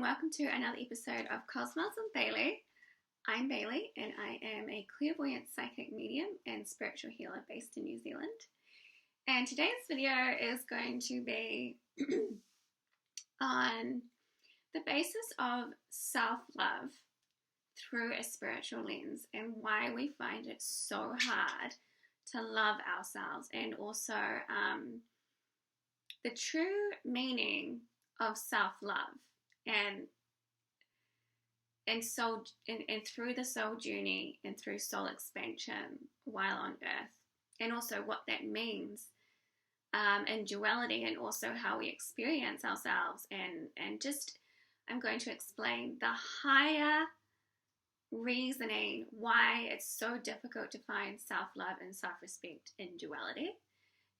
welcome to another episode of Cosmos and Bailey. I'm Bailey and I am a clairvoyant psychic medium and spiritual healer based in New Zealand. And today's video is going to be on the basis of self-love through a spiritual lens and why we find it so hard to love ourselves, and also the true meaning of self-love and through the soul journey and through soul expansion while on earth, and also what that means in duality, and also how we experience ourselves, and just I'm going to explain the higher reasoning why it's so difficult to find self-love and self-respect in duality.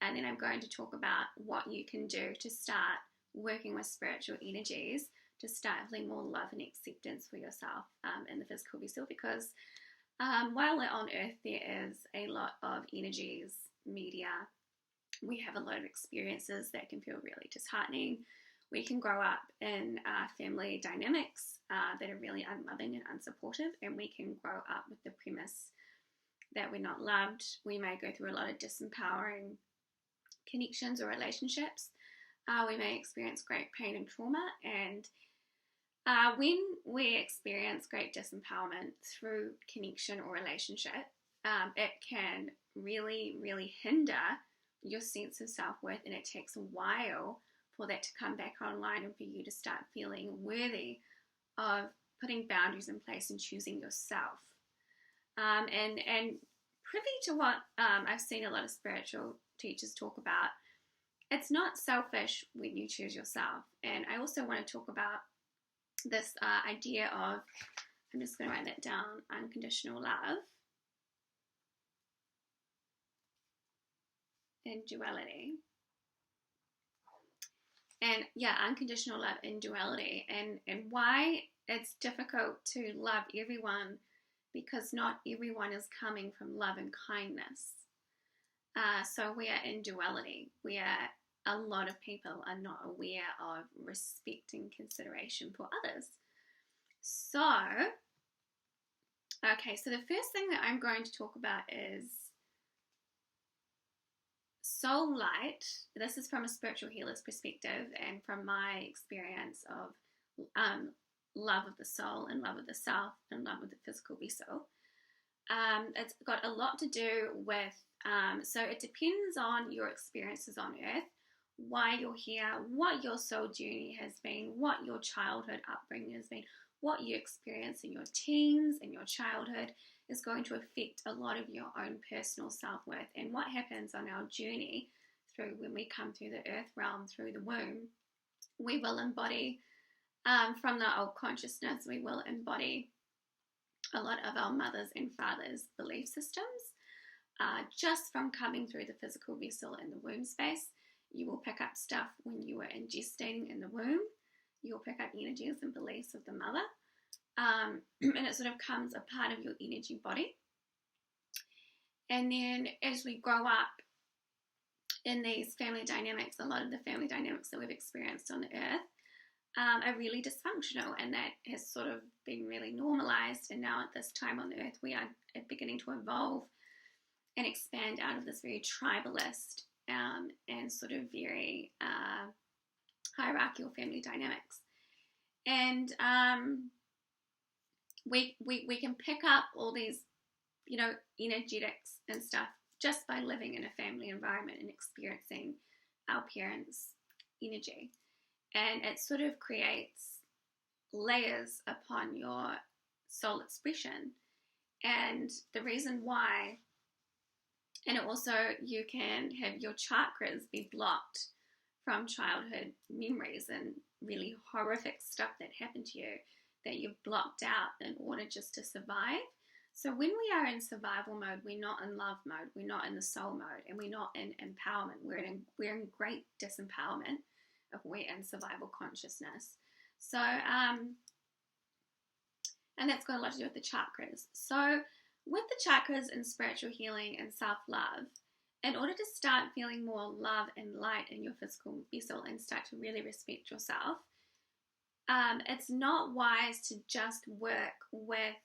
And then I'm going to talk about what you can do to start working with spiritual energies to start feeling more love and acceptance for yourself in the physical vessel, because while we're on earth there is a lot of energies, media, we have a lot of experiences that can feel really disheartening. We can grow up in family dynamics that are really unloving and unsupportive, and we can grow up with the premise that we're not loved. We may go through a lot of disempowering connections or relationships. We may experience great pain and trauma, and when we experience great disempowerment through connection or relationship, it can really, really hinder your sense of self-worth, and it takes a while for that to come back online and for you to start feeling worthy of putting boundaries in place and choosing yourself. And privy to what I've seen a lot of spiritual teachers talk about, it's not selfish when you choose yourself. And I also want to talk about this idea of, I'm just going to write that down, unconditional love and duality. And yeah, unconditional love and duality, and why it's difficult to love everyone, because not everyone is coming from love and kindness. So we are in duality, where a lot of people are not aware of respect and consideration for others. So, okay, so the first thing that I'm going to talk about is soul light. This is from a spiritual healer's perspective and from my experience of love of the soul and love of the self and love of the physical vessel. It's got a lot to do with, so it depends on your experiences on earth, why you're here, what your soul journey has been, what your childhood upbringing has been, what you experience in your teens and your childhood is going to affect a lot of your own personal self-worth. And what happens on our journey through when we come through the earth realm, through the womb, we will embody from the old consciousness, we will embody a lot of our mothers and fathers' belief systems just from coming through the physical vessel in the womb space. You will pick up stuff when you were gestating in the womb. You'll pick up energies and beliefs of the mother. And it sort of comes a part of your energy body. And then as we grow up in these family dynamics, a lot of the family dynamics that we've experienced on the earth are really dysfunctional, and that has sort of been really normalized. And now at this time on the earth, we are beginning to evolve and expand out of this very tribalist and sort of very hierarchical family dynamics. And we can pick up all these, energetics and stuff just by living in a family environment and experiencing our parents' energy. And it sort of creates layers upon your soul expression. And the reason why, and also you can have your chakras be blocked from childhood memories and really horrific stuff that happened to you that you've blocked out in order just to survive. So when we are in survival mode, we're not in love mode, we're not in the soul mode, and we're not in empowerment. We're in great disempowerment if we're in survival consciousness. So, and that's got a lot to do with the chakras. So with the chakras and spiritual healing and self-love, in order to start feeling more love and light in your physical vessel and start to really respect yourself, it's not wise to just work with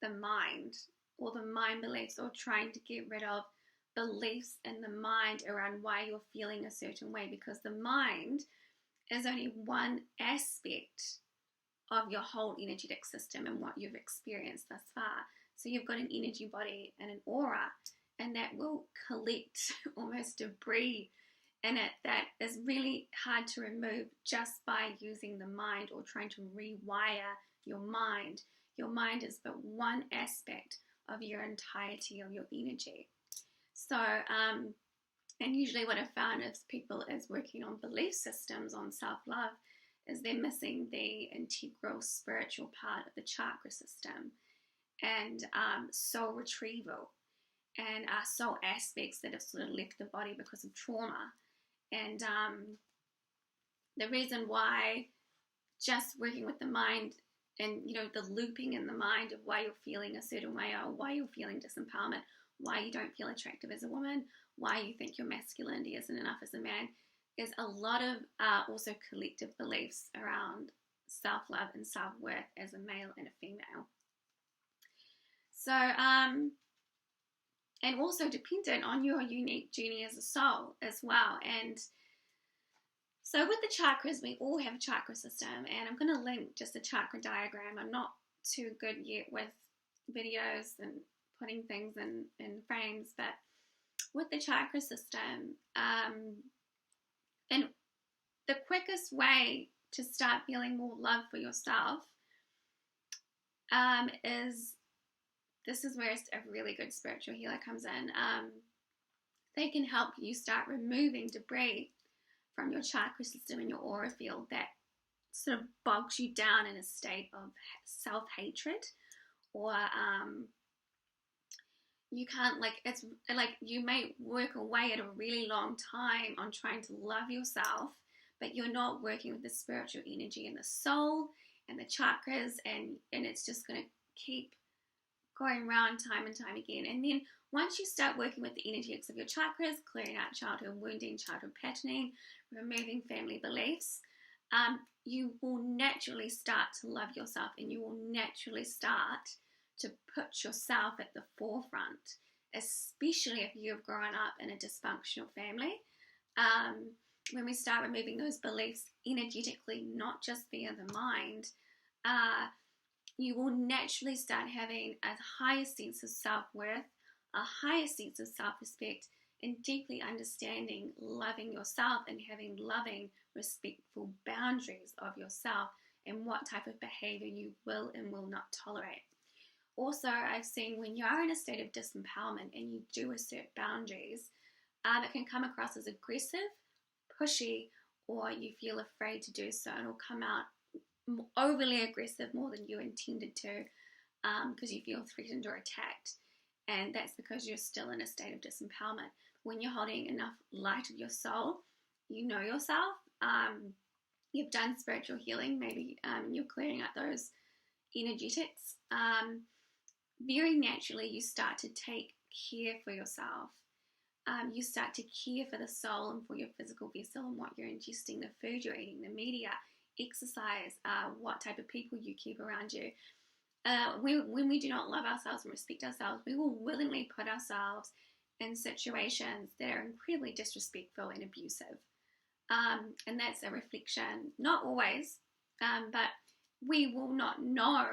the mind or the mind beliefs, or trying to get rid of beliefs in the mind around why you're feeling a certain way, because the mind is only one aspect of your whole energetic system and what you've experienced thus far. So you've got an energy body and an aura, and that will collect almost debris in it that is really hard to remove just by using the mind or trying to rewire your mind. Your mind is but one aspect of your entirety of your energy. So, and usually what I've found is people is working on belief systems, on self-love, is they're missing the integral spiritual part of the chakra system and soul retrieval and soul aspects that have sort of left the body because of trauma. And the reason why just working with the mind and, you know, the looping in the mind of why you're feeling a certain way, or why you're feeling disempowerment, why you don't feel attractive as a woman, why you think your masculinity isn't enough as a man, is a lot of also collective beliefs around self-love and self-worth as a male and a female. So, and also dependent on your unique journey as a soul as well. And so with the chakras, we all have a chakra system, and I'm going to link just a chakra diagram. I'm not too good yet with videos and putting things in frames, but with the chakra system, and the quickest way to start feeling more love for yourself is, this is where a really good spiritual healer comes in. They can help you start removing debris from your chakra system and your aura field that sort of bogs you down in a state of self-hatred, or you can't, like, it's like you may work away at a really long time on trying to love yourself, but you're not working with the spiritual energy and the soul and the chakras, and it's just going to keep going around time and time again. And then once you start working with the energetics of your chakras, clearing out childhood wounding, childhood patterning, removing family beliefs, you will naturally start to love yourself, and you will naturally start to put yourself at the forefront, especially if you've grown up in a dysfunctional family. When we start removing those beliefs energetically, not just via the mind, you will naturally start having a higher sense of self-worth, a higher sense of self-respect, and deeply understanding, loving yourself and having loving, respectful boundaries of yourself and what type of behavior you will and will not tolerate. Also, I've seen when you are in a state of disempowerment and you do assert boundaries, it can come across as aggressive, pushy, or you feel afraid to do so, and it'll come out overly aggressive more than you intended to, because you feel threatened or attacked. And that's because you're still in a state of disempowerment. When you're holding enough light of your soul, you know yourself, you've done spiritual healing, maybe you're clearing out those energetics, very naturally you start to take care for yourself. You start to care for the soul and for your physical vessel and what you're ingesting, the food you're eating, the media, exercise, what type of people you keep around you. When we do not love ourselves and respect ourselves, we will willingly put ourselves in situations that are incredibly disrespectful and abusive. And that's a reflection, not always, but we will not know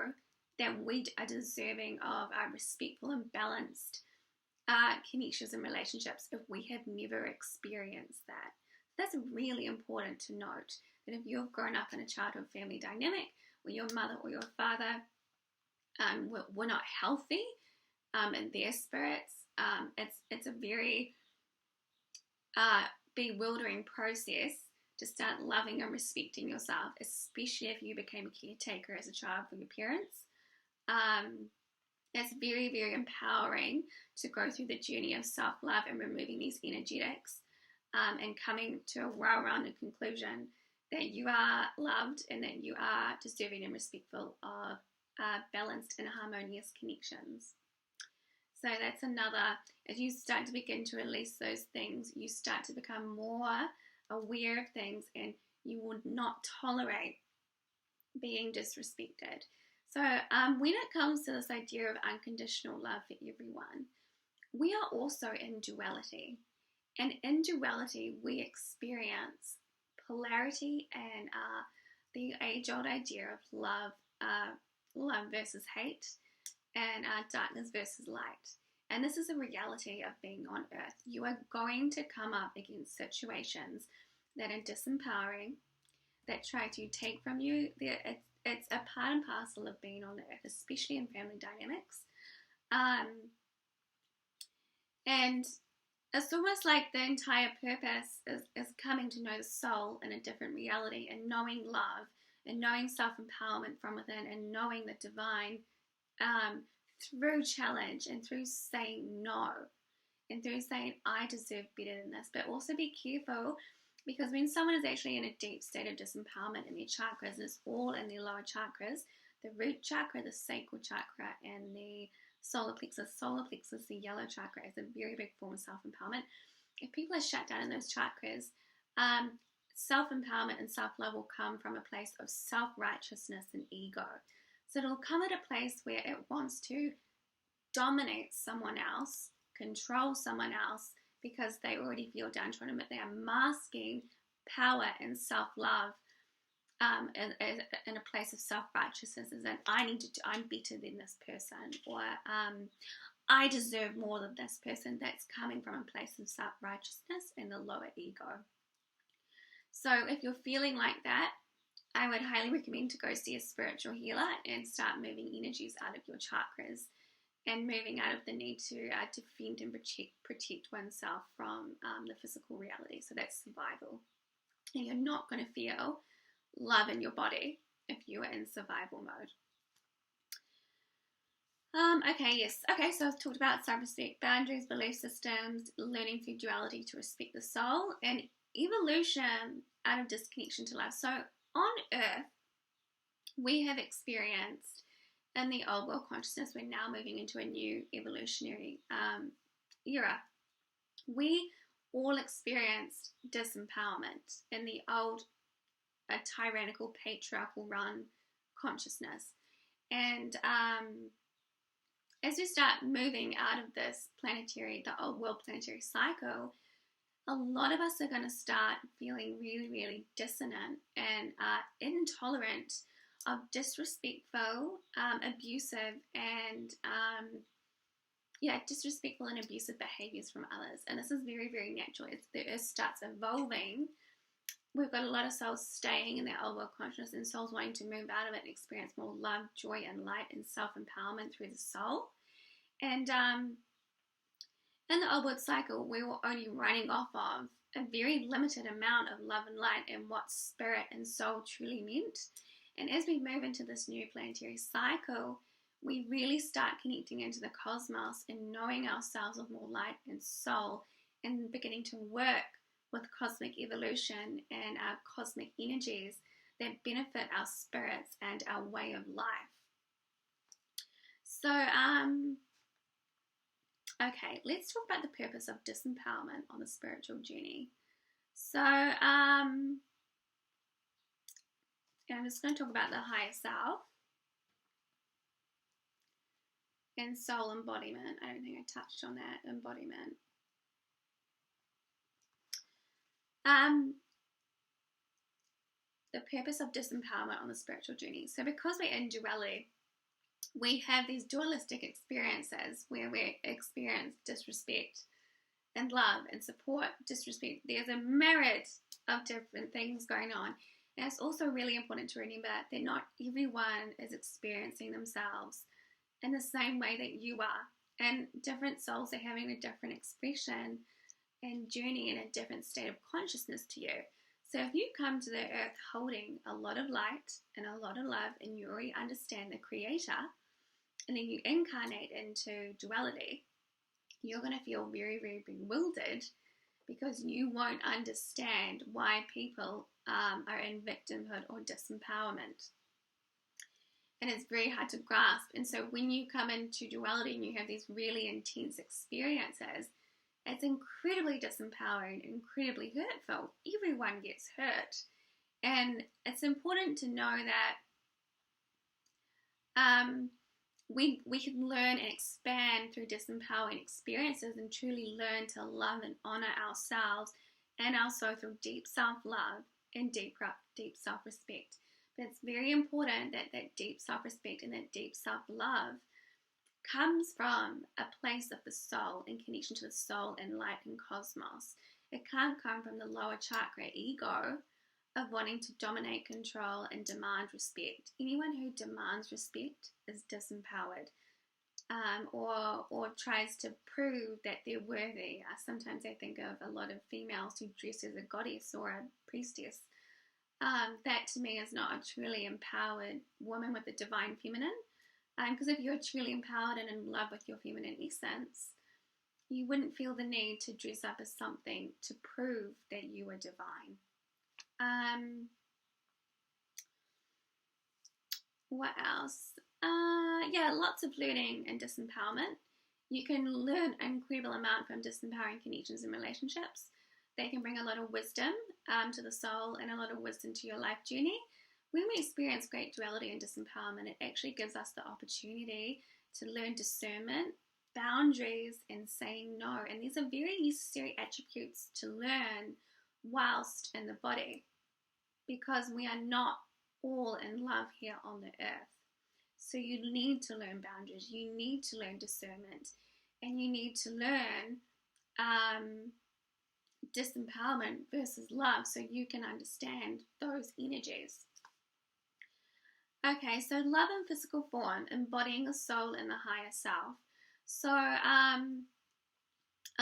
that we are deserving of respectful and balanced connections and relationships if we have never experienced that. That's really important to note, that if you've grown up in a childhood family dynamic where your mother or your father were not healthy in their spirits, it's a very bewildering process to start loving and respecting yourself, especially if you became a caretaker as a child for your parents. It's very, very empowering to go through the journey of self-love and removing these energetics, and coming to a well-rounded conclusion that you are loved and that you are deserving and respectful of balanced and harmonious connections. So that's another, as you start to begin to release those things, you start to become more aware of things, and you will not tolerate being disrespected. So when it comes to this idea of unconditional love for everyone, we are also in duality. And in duality, we experience polarity and the age-old idea of love versus hate, and darkness versus light. And this is a reality of being on earth. You are going to come up against situations that are disempowering, that try to take from you. It's a part and parcel of being on the earth, especially in family dynamics. And it's almost like the entire purpose is coming to know the soul in a different reality, and knowing love, and knowing self-empowerment from within, and knowing the divine through challenge, and through saying no, and through saying I deserve better than this. But also be careful, because when someone is actually in a deep state of disempowerment in their chakras, and it's all in their lower chakras, the root chakra, the sacral chakra, and the solar plexus, the yellow chakra, is a very big form of self-empowerment. If people are shut down in those chakras, self-empowerment and self-love will come from a place of self-righteousness and ego. So it'll come at a place where it wants to dominate someone else, control someone else, because they already feel downtrodden, but they are masking power and self-love in a place of self-righteousness, as in I'm better than this person, or I deserve more than this person. That's coming from a place of self-righteousness and the lower ego. So if you're feeling like that, I would highly recommend to go see a spiritual healer and start moving energies out of your chakras, and moving out of the need to defend and protect oneself from the physical reality. So that's survival. And you're not going to feel love in your body if you are in survival mode. So I've talked about self-respect, boundaries, belief systems, learning through duality to respect the soul, and evolution out of disconnection to love. So on Earth, we have experienced, in the old world consciousness, we're now moving into a new evolutionary era. We all experienced disempowerment in the old tyrannical, patriarchal run consciousness. And as we start moving out of this the old world planetary cycle, a lot of us are going to start feeling really, really dissonant and intolerant of disrespectful, abusive, and disrespectful and abusive behaviors from others. And this is very, very natural. As the earth starts evolving, we've got a lot of souls staying in their old world consciousness, and souls wanting to move out of it and experience more love, joy, and light, and self-empowerment through the soul. And in the old world cycle, we were only running off of a very limited amount of love and light and what spirit and soul truly meant. And as we move into this new planetary cycle, we really start connecting into the cosmos and knowing ourselves with more light and soul, and beginning to work with cosmic evolution and our cosmic energies that benefit our spirits and our way of life. So, let's talk about the purpose of disempowerment on the spiritual journey. So, and I'm just going to talk about the higher self and soul embodiment. I don't think I touched on that, embodiment. The purpose of disempowerment on the spiritual journey. So because we're in duality, we have these dualistic experiences where we experience disrespect and love and support, disrespect. There's a myriad of different things going on. And it's also really important to remember that not everyone is experiencing themselves in the same way that you are. And different souls are having a different expression and journey in a different state of consciousness to you. So if you come to the earth holding a lot of light and a lot of love, and you already understand the creator, and then you incarnate into duality, you're going to feel very, very bewildered, because you won't understand why people are in victimhood or disempowerment. And it's very hard to grasp. And so when you come into duality and you have these really intense experiences, it's incredibly disempowering, incredibly hurtful. Everyone gets hurt. And it's important to know that we can learn and expand through disempowering experiences and truly learn to love and honor ourselves, and also through deep self-love and deep self-respect. But it's very important that that deep self-respect and that deep self-love comes from a place of the soul, in connection to the soul and light and cosmos. It can't come from the lower chakra ego of wanting to dominate, control, and demand respect. Anyone who demands respect is disempowered, or tries to prove that they're worthy. Sometimes I think of a lot of females who dress as a goddess or a priestess. That to me is not a truly empowered woman with the divine feminine. Because if you're truly empowered and in love with your feminine essence, you wouldn't feel the need to dress up as something to prove that you are divine. What else? Lots of learning and disempowerment. You can learn an incredible amount from disempowering connections and relationships. They can bring a lot of wisdom to the soul and a lot of wisdom to your life journey. When we experience great duality and disempowerment, it actually gives us the opportunity to learn discernment, boundaries, and saying no. And these are very necessary attributes to learn whilst in the body, because we are not all in love here on the earth. So you need to learn boundaries, you need to learn discernment, and you need to learn disempowerment versus love, so you can understand those energies. Okay, so love in physical form, embodying the soul and the higher self. So a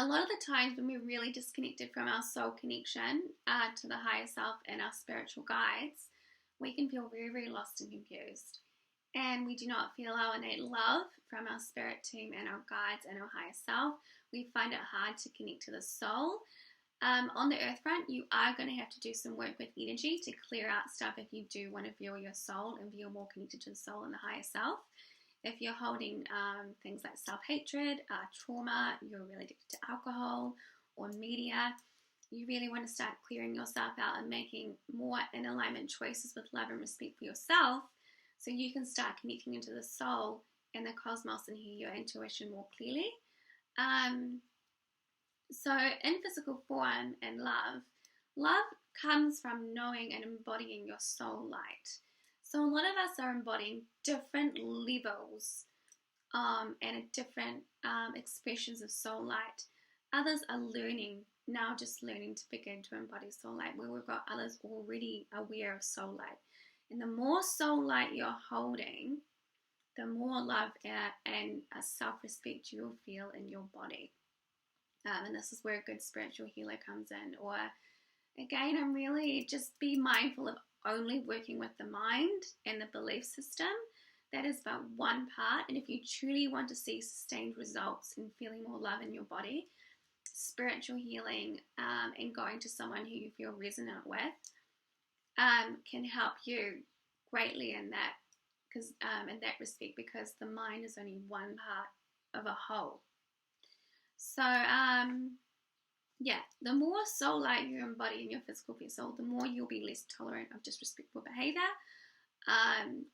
lot of the times when we're really disconnected from our soul connection to the higher self and our spiritual guides, we can feel very, very lost and confused. And we do not feel our innate love from our spirit team and our guides and our higher self. We find it hard to connect to the soul. On the earth front, you are going to have to do some work with energy to clear out stuff if you do want to feel your soul and feel more connected to the soul and the higher self. If you're holding things like self-hatred, trauma, you're really addicted to alcohol or media, you really want to start clearing yourself out and making more in alignment choices with love and respect for yourself, so you can start connecting into the soul and the cosmos and hear your intuition more clearly. So in physical form and love comes from knowing and embodying your soul light. So a lot of us are embodying different levels and different expressions of soul light. Others are just learning to begin to embody soul light, where we've got others already aware of soul light. And the more soul light you're holding, the more love and self-respect you'll feel in your body. And this is where a good spiritual healer comes in. Or again, I'm really just be mindful of only working with the mind and the belief system. That is but one part. And if you truly want to see sustained results in feeling more love in your body, spiritual healing and going to someone who you feel resonant with can help you greatly in that respect, because the mind is only one part of a whole. So the more soul light you embody in your physical vessel, the more you'll be less tolerant of disrespectful behavior,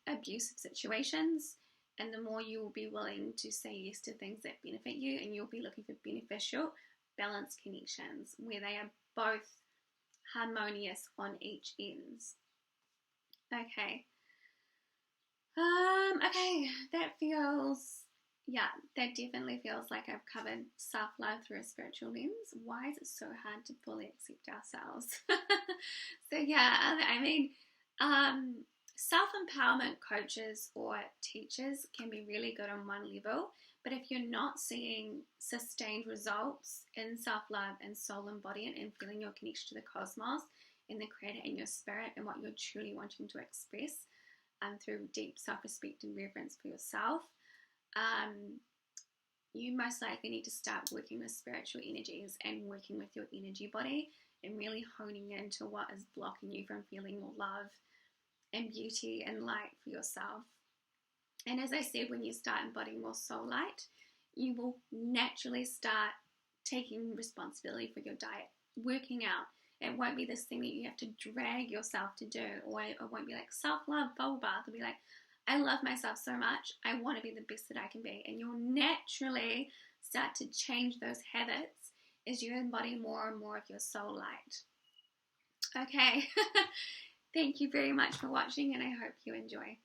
abusive situations, and the more you will be willing to say yes to things that benefit you, and you'll be looking for beneficial, balanced connections where they are both harmonious on each ends. Okay. That definitely feels like I've covered self-love through a spiritual lens. Why is it so hard to fully accept ourselves? Self-empowerment coaches or teachers can be really good on one level, but if you're not seeing sustained results in self-love and soul embodiment and feeling your connection to the cosmos and the creator in your spirit and what you're truly wanting to express through deep self-respect and reverence for yourself, you most likely need to start working with spiritual energies and working with your energy body and really honing into what is blocking you from feeling more love and beauty and light for yourself. And as I said, when you start embodying more soul light, you will naturally start taking responsibility for your diet, working out. It won't be this thing that you have to drag yourself to do, or it won't be like self-love bubble bath. It'll be like, I love myself so much. I want to be the best that I can be. And you'll naturally start to change those habits as you embody more and more of your soul light. Okay. Thank you very much for watching, and I hope you enjoy.